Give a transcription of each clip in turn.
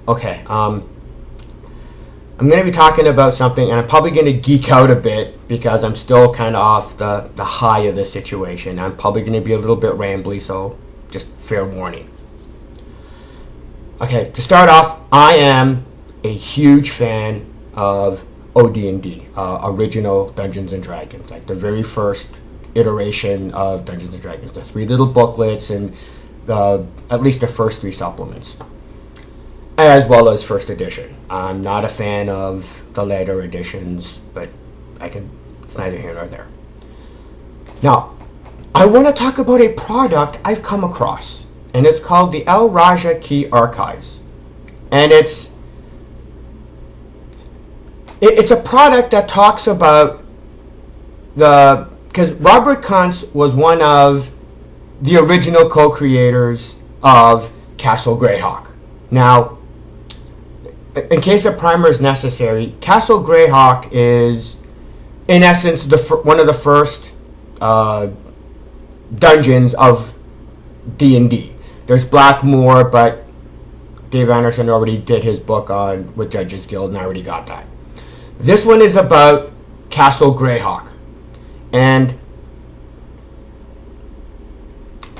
Okay, I'm going to be talking about something, and I'm probably going to geek out a bit because I'm still kind of off the high of the situation. I'm probably going to be a little bit rambly, so just fair warning. Okay, to start off, I am a huge fan of OD&D, original Dungeons and Dragons, like the very first iteration of Dungeons and Dragons, the 3 little booklets and at least the first 3 supplements, as well as first edition. I'm not a fan of the later editions, but it's neither here nor there. Now, I want to talk about a product I've come across, and it's called the El Raja Key Archives. And it's a product that talks about because Robert Kuntz was one of the original co-creators of Castle Greyhawk. Now, in case a primer is necessary, Castle Greyhawk is, in essence, one of the first dungeons of D&D. There's Blackmoor, but Dave Anderson already did his book with Judges Guild, and I already got that. This one is about Castle Greyhawk. And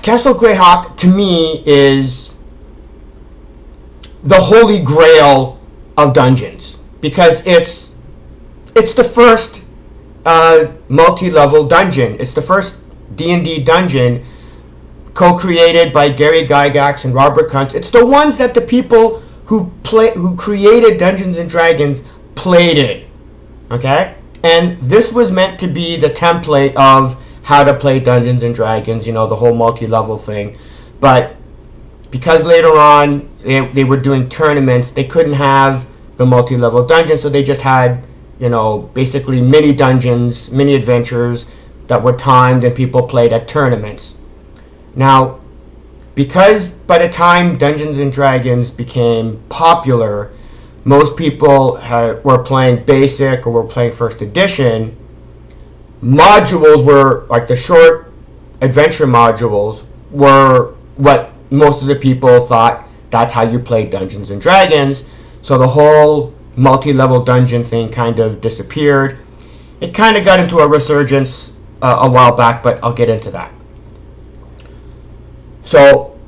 Castle Greyhawk, to me, is the holy grail of dungeons, because it's the first multi-level dungeon. It's the first D&D dungeon co-created by Gary Gygax and Robert Kuntz. It's the ones that the people who created Dungeons and Dragons played it. Okay? And this was meant to be the template of how to play Dungeons and Dragons, the whole multi-level thing. But because later on they were doing tournaments, they couldn't have the multi-level dungeon, so they just had, basically mini dungeons, mini adventures that were timed and people played at tournaments. Now, because by the time Dungeons and Dragons became popular, most people were playing basic or were playing first edition. Modules were, like the short adventure modules, were what most of the people thought that's how you play Dungeons and Dragons. So the whole multi-level dungeon thing kind of disappeared. It kind of got into a resurgence a while back, but I'll get into that. So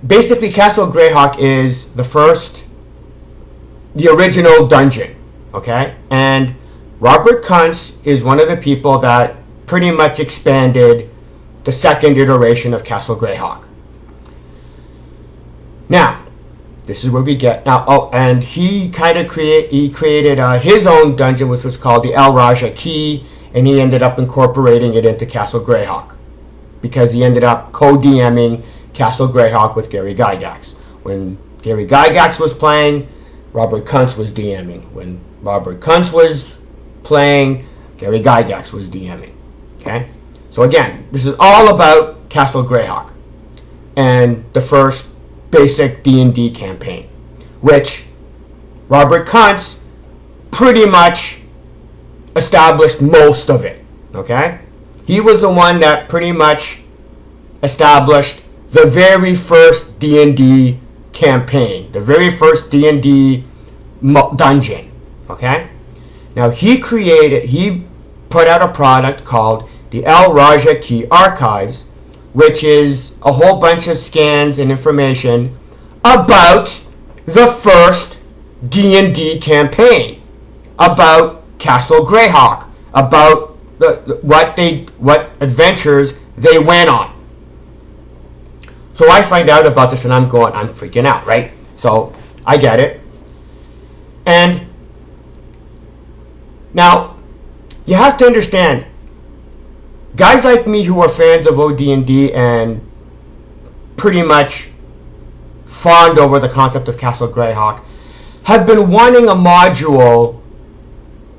basically, Castle Greyhawk is the original dungeon, okay? And Robert Kuntz is one of the people that pretty much expanded the second iteration of Castle Greyhawk. Now, this is where we get and he kind of created his own dungeon, which was called the El Raja Key, and he ended up incorporating it into Castle Greyhawk because he ended up co-DMing Castle Greyhawk with Gary Gygax. When Gary Gygax was playing, Robert Kuntz was DMing. When Robert Kuntz was playing, Gary Gygax was DMing. Okay? So again, this is all about Castle Greyhawk and the first basic D&D campaign, which Robert Kuntz pretty much established most of it. Okay? He was the one that pretty much established the very first D&D campaign, the very first D&D dungeon. Okay? Now he put out a product called the El Raja Key Archives, which is a whole bunch of scans and information about the first D&D campaign, about Castle Greyhawk, about what adventures they went on. So I find out about this and I'm freaking out, right? So I get it. And now you have to understand, guys like me who are fans of OD&D and pretty much fawned over the concept of Castle Greyhawk have been wanting a module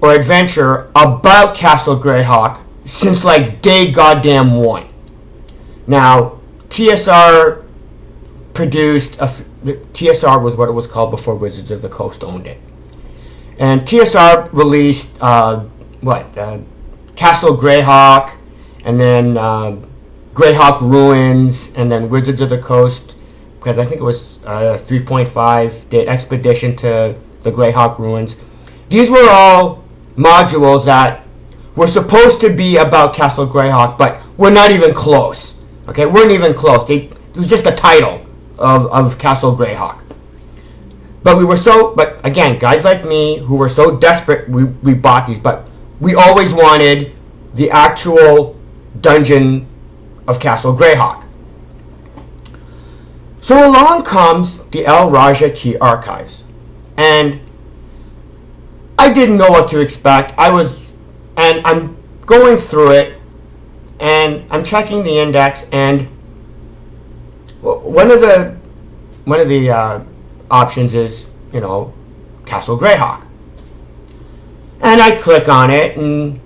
or adventure about Castle Greyhawk since like day goddamn one. Now, TSR produced TSR was what it was called before Wizards of the Coast owned it, and TSR released Castle Greyhawk, and then Greyhawk Ruins, and then Wizards of the Coast because I think it was 3.5, did Expedition to the Greyhawk Ruins. These were all modules that were supposed to be about Castle Greyhawk, but were not even close. Okay, weren't even close. It was just a title of Castle Greyhawk. But again, guys like me who were so desperate, we bought these, but we always wanted the actual dungeon of Castle Greyhawk. So along comes the El Raja Key Archives, and I didn't know what to expect. I'm going through it, and I'm checking the index, and one of the options is, Castle Greyhawk. And I click on it, and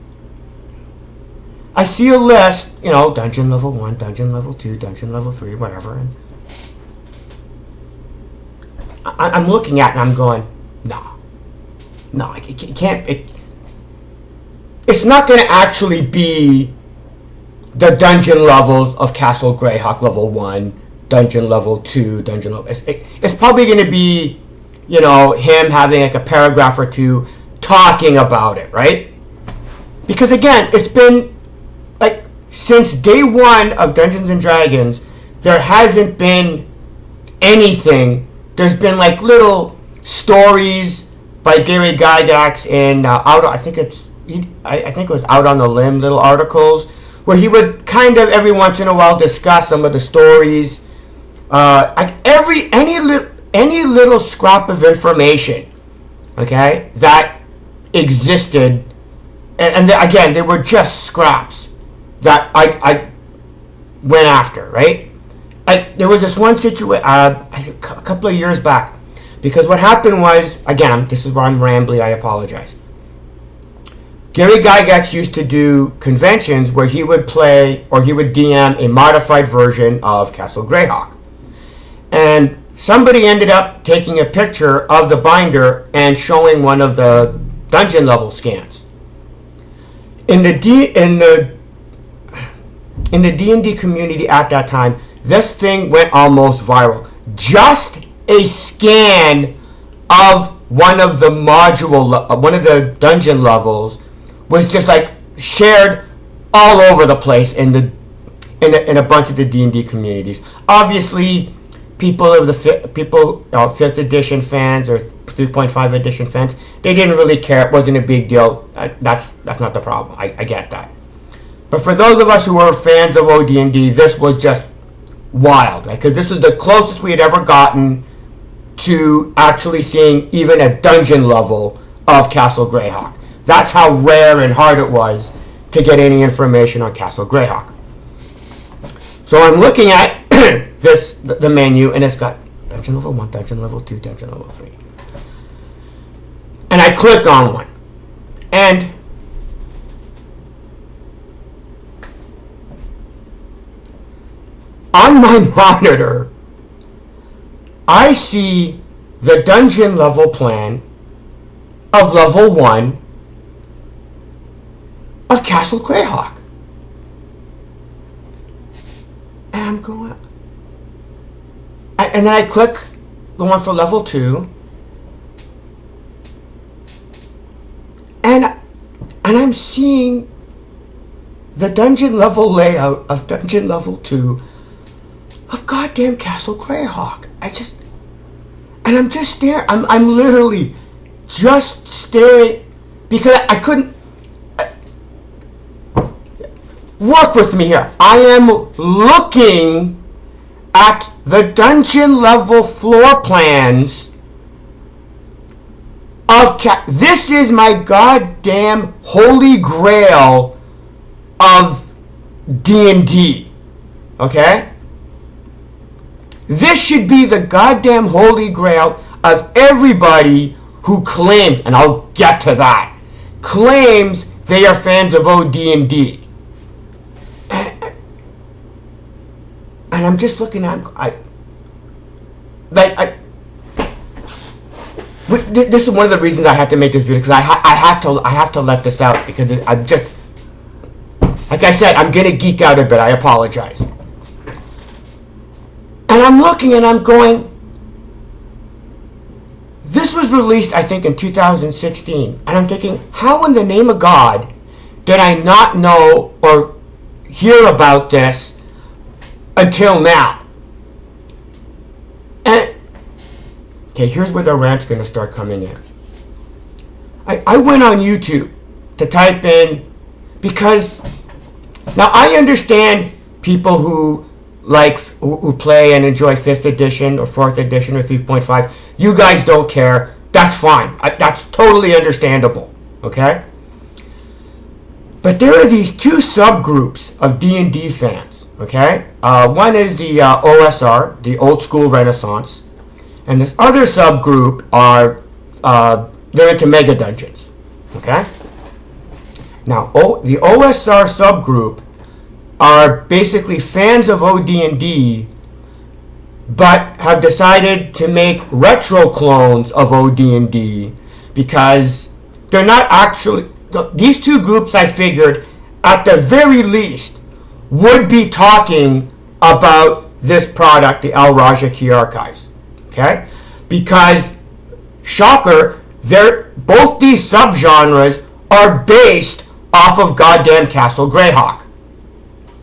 I see a list, dungeon level 1, dungeon level 2, dungeon level 3, whatever. And I'm looking at it, and I'm going, no, it can't. It's not going to actually be the dungeon levels of Castle Greyhawk level 1, dungeon level 2, dungeon level. It's probably going to be, him having like a paragraph or two talking about it, right? Because again, it's been like since day one of Dungeons and Dragons, there hasn't been anything. There's been like little stories by Gary Gygax in I think it was Out on the Limb, little articles where he would kind of every once in a while discuss some of the stories. Like any little scrap of information, okay, that existed, and again, they were just scraps that I went after, right? There was this one situation a couple of years back, because what happened was, again, this is where I'm rambly, I apologize. Gary Gygax used to do conventions where he would play or he would DM a modified version of Castle Greyhawk. And somebody ended up taking a picture of the binder and showing one of the dungeon level scans. In the D&D community at that time, this thing went almost viral. Just a scan of one of the dungeon levels was just like shared all over the place in a bunch of the D&D communities. Obviously, people 5th edition fans or 3.5 edition fans, they didn't really care. It wasn't a big deal. That's not the problem. I get that. But for those of us who were fans of OD&D, this was just wild, right? Because this was the closest we had ever gotten to actually seeing even a dungeon level of Castle Greyhawk. That's how rare and hard it was to get any information on Castle Greyhawk. So I'm looking at the menu, and it's got dungeon level 1, dungeon level 2, dungeon level 3. And I click on one. And on my monitor, I see the dungeon level plan of level 1 of Castle Greyhawk. And I'm going... And then I click the one for level 2. And I'm seeing the dungeon level layout of dungeon level 2 of goddamn Castle Greyhawk. And I'm just staring. I'm literally just staring because I couldn't work with me here. I am looking at the dungeon level floor plans of this is my goddamn holy grail of D&D. Okay? This should be the goddamn holy grail of everybody who claims, and I'll get to that, claims they are fans of OD&D. And I'm just looking at this is one of the reasons I had to make this video, because I have to let this out, because I'm just, like I said, I'm gonna geek out a bit. I apologize. And I'm looking and I'm going, this was released, I think, in 2016. And I'm thinking, how in the name of God did I not know or hear about this until now? And, okay, here's where the rant's going to start coming in. I went on YouTube to type in, because now I understand people who who play and enjoy 5th edition or 4th edition or 3.5. You guys don't care. That's fine. That's totally understandable. Okay? But there are these two subgroups of D&D fans. Okay? One is the OSR, the Old School Renaissance. And this other subgroup are, they're into mega dungeons. Okay? Now, the OSR subgroup are basically fans of OD&D, but have decided to make retro clones of OD&D because they're not actually... These two groups, I figured, at the very least, would be talking about this product, the Al Raja Key Archives. Okay? Because, shocker, both these subgenres are based off of goddamn Castle Greyhawk.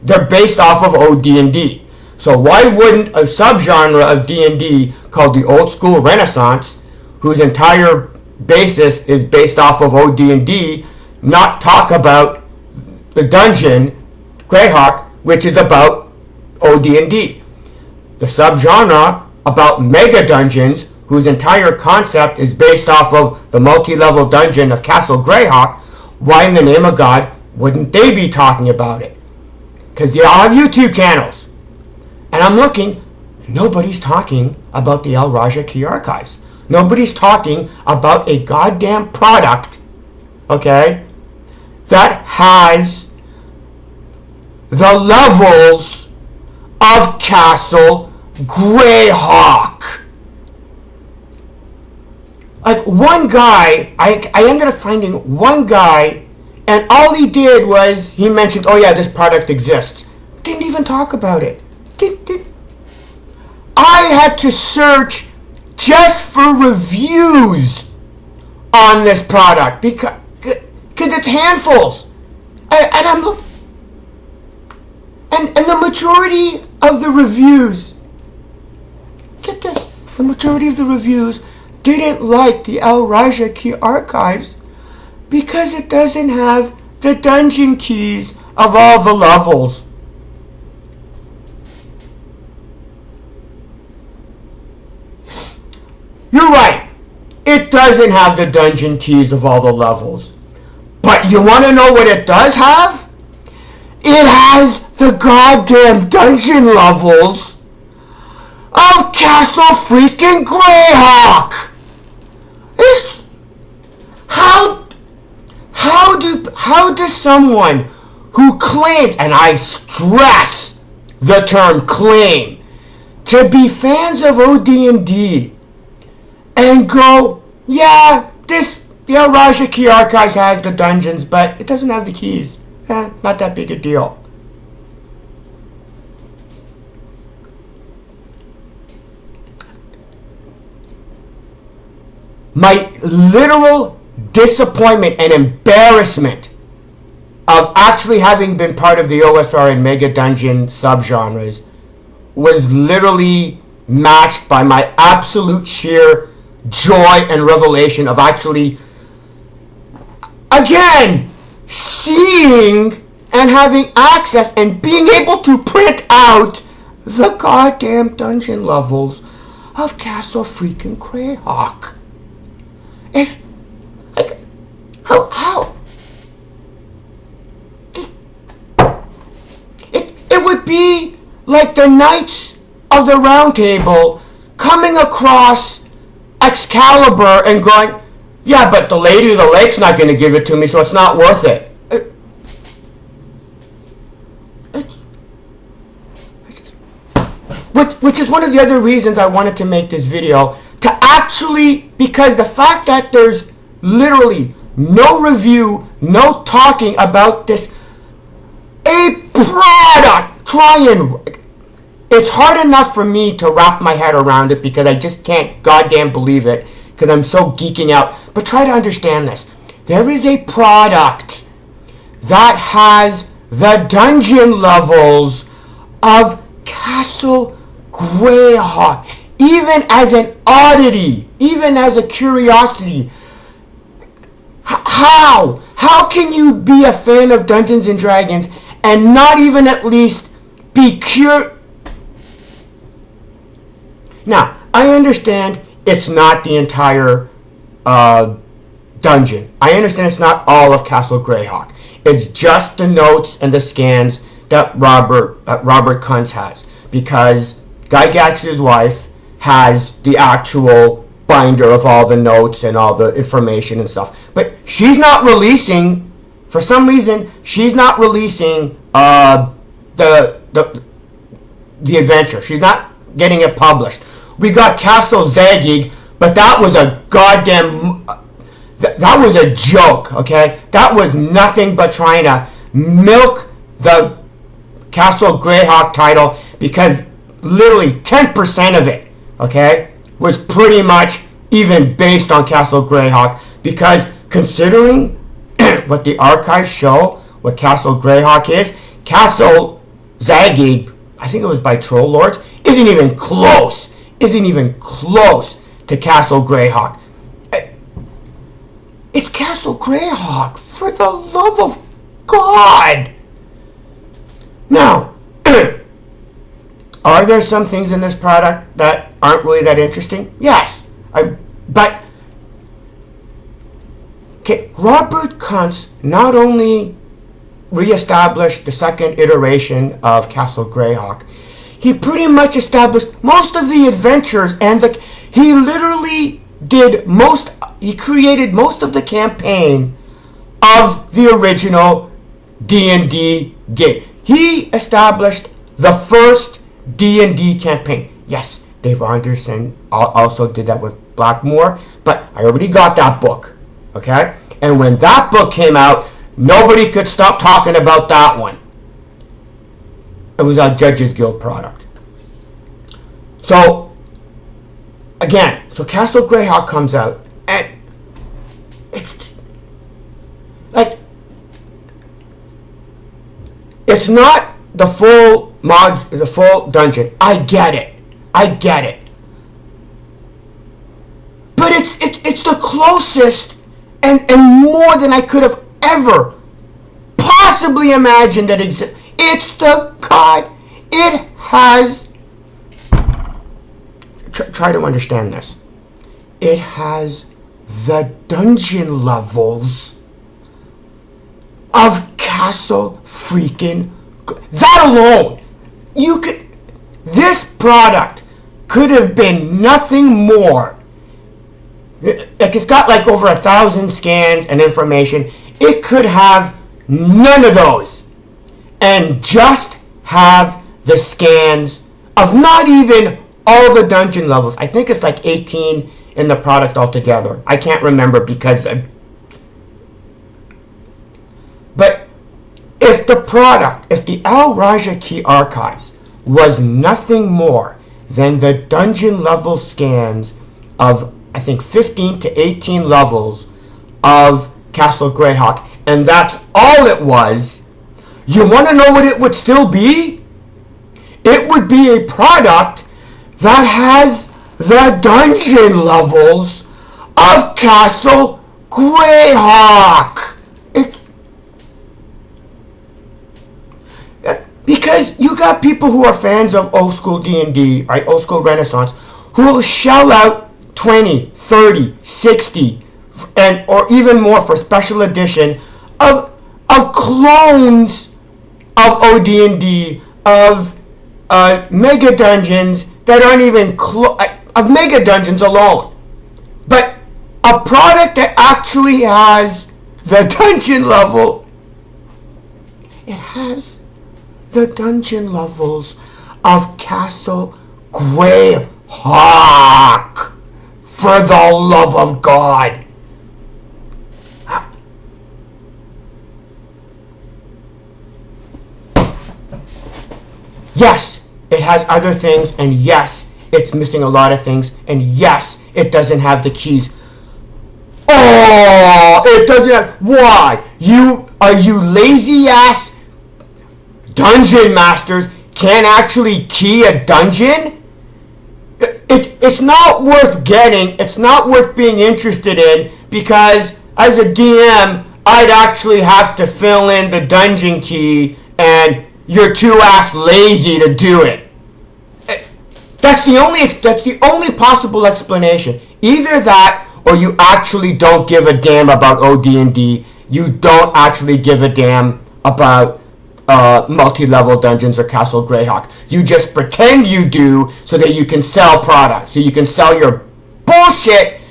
They're based off of OD&D. So why wouldn't a subgenre of D&D called the Old School Renaissance, whose entire basis is based off of OD&D, not talk about the dungeon, Greyhawk, which is about OD&D? The subgenre about mega dungeons, whose entire concept is based off of the multi-level dungeon of Castle Greyhawk, why in the name of God wouldn't they be talking about it? Because they all have YouTube channels. And I'm looking, nobody's talking about the Al Raja Key Archives. Nobody's talking about a goddamn product, okay, that has the levels of Castle Greyhawk. Like, one guy, I ended up finding one guy, and all he did was, he mentioned, oh yeah, this product exists. Didn't even talk about it. I had to search just for reviews on this product, because it's handfuls. And I'm looking, and the majority of the reviews, get this, the majority of the reviews didn't like the Al Raja Key Archives because it doesn't have the dungeon keys of all the levels. You're right. It doesn't have the dungeon keys of all the levels. But you want to know what it does have? It has the goddamn dungeon levels of Castle freaking Greyhawk. It's... How does someone who claims, and I stress the term claim, to be fans of OD&D and go, yeah, the Al Raja Key Archives has the dungeons, but it doesn't have the keys. Not that big a deal. My literal disappointment and embarrassment of actually having been part of the OSR and Mega Dungeon subgenres was literally matched by my absolute sheer joy and revelation of actually, again, seeing and having access and being able to print out the goddamn dungeon levels of Castle freaking Greyhawk. It's like, how? It would be like the Knights of the Round Table coming across Excalibur and going, yeah, but the Lady of the Lake's not going to give it to me, so it's not worth it. Which is one of the other reasons I wanted to make this video, to actually, because the fact that there's literally no review, no talking about this, a product, It's hard enough for me to wrap my head around it because I just can't goddamn believe it because I'm so geeking out. But try to understand this. There is a product that has the dungeon levels of Castle Greyhawk. Even as an oddity, even as a curiosity. How? How can you be a fan of Dungeons and Dragons and not even at least be curious? Now, I understand it's not the entire dungeon. I understand it's not all of Castle Greyhawk. It's just the notes and the scans that Robert Kuntz has. Because Gygax's wife has the actual binder of all the notes and all the information and stuff. But she's not releasing, for some reason, she's not releasing the adventure. She's not getting it published. We got Castle Zagig, but that was a goddamn, that was a joke, okay? That was nothing but trying to milk the Castle Greyhawk title because literally 10% of it, okay, was pretty much even based on Castle Greyhawk because considering what the archives show, what Castle Greyhawk is, Castle Zagig, I think it was by Troll Lords, isn't even close to Castle Greyhawk. It's Castle Greyhawk, for the love of God! Now, are there some things in this product that aren't really that interesting? Yes. But Robert Kuntz not only reestablished the second iteration of Castle Greyhawk, he pretty much established most of the adventures and he literally he created most of the campaign of the original D&D game. He established the first D&D campaign. Yes, Dave Anderson also did that with Blackmoor, but I already got that book, okay? And when that book came out, nobody could stop talking about that one. It was a Judges Guild product. So, again, Castle Greyhawk comes out, and it's like, it's not the full the full dungeon. I get it. But it's the closest and more than I could have ever possibly imagined that exists. It's the God. It has. Try to understand this. It has the dungeon levels of Castle freaking. That alone, this product could have been nothing more. Like, it's got like over 1,000 scans and information. It could have none of those and just have the scans of not even all the dungeon levels. I think it's like 18 in the product altogether. I can't remember because but if the Al Raja Key Archives was nothing more than the dungeon level scans of, I think, 15 to 18 levels of Castle Greyhawk, and that's all it was, you want to know what it would still be? It would be a product that has the dungeon levels of Castle Greyhawk. Because you got people who are fans of old school D&D, right, old school Renaissance, who will shell out 20, 30, 60, and or even more for special edition of clones of OD&D, of mega dungeons that aren't even of mega dungeons alone. But a product that actually has the dungeon level, it has the dungeon levels of Castle Greyhawk. For the love of God. Yes, it has other things, and yes, it's missing a lot of things, and yes, it doesn't have the keys. Oh, it doesn't have, why? Are you lazy ass dungeon masters can't actually key a dungeon? It's not worth getting, it's not worth being interested in, because as a DM, I'd actually have to fill in the dungeon key, and you're too ass lazy to do it. That's the only possible explanation. Either that, or you actually don't give a damn about OD&D. You don't actually give a damn about multi-level dungeons or Castle Greyhawk. You just pretend you do so that you can sell products. So you can sell your bullshit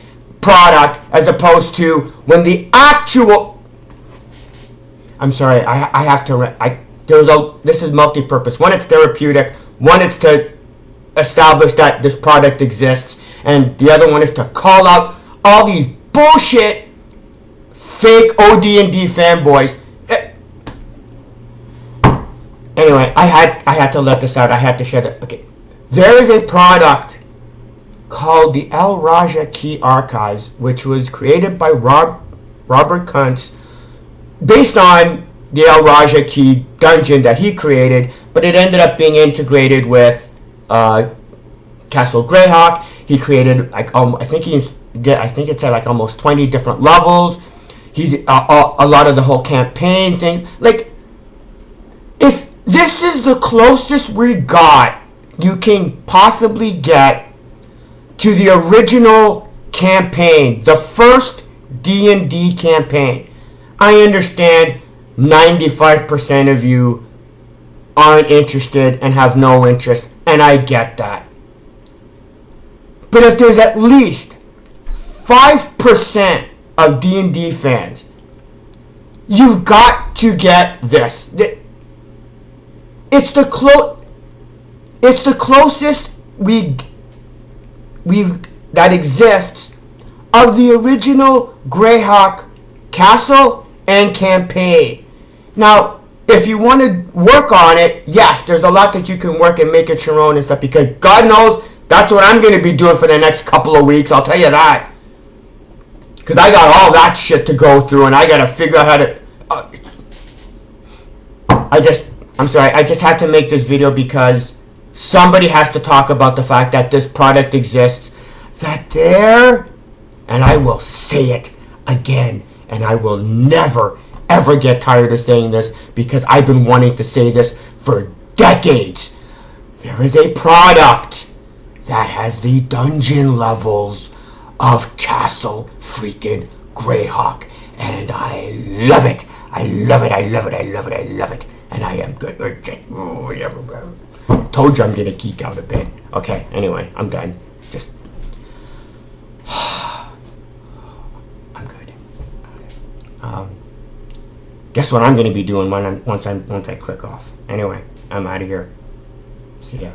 product, as opposed to when the actual... I'm sorry, I have to... This is multi-purpose. One, it's therapeutic. One, it's to establish that this product exists. And the other one is to call out all these bullshit fake OD&D fanboys. Anyway, I had to let this out. I had to share that. Okay, there is a product called the El Raja Key Archives, which was created by Robert Kuntz, based on the El Raja Key dungeon that he created, but it ended up being integrated with Castle Greyhawk. He created like I think it's at like almost 20 different levels. He did a lot of the whole campaign things. Like, if this is the closest we got, you can possibly get to the original campaign, the first D&D campaign. I understand 95% of you aren't interested and have no interest, and I get that. But if there's at least 5% of D&D fans, you've got to get this. It's the closest we that exists of the original Greyhawk castle and campaign. Now, if you want to work on it, yes, there's a lot that you can work and make it your own and stuff, because God knows that's what I'm going to be doing for the next couple of weeks, I'll tell you that. Because I got all that shit to go through, and I got to figure out how to... I'm sorry, I just had to make this video because somebody has to talk about the fact that this product exists, and I will say it again, and I will never, ever get tired of saying this, because I've been wanting to say this for decades. There is a product that has the dungeon levels of Castle freaking Greyhawk, and I love it. I love it, I love it, I love it, I love it. And I am good. Told you I'm gonna geek out a bit. Okay, anyway, I'm done. Just I'm good. Guess what I'm gonna be doing once I click off. Anyway, I'm out of here. See ya.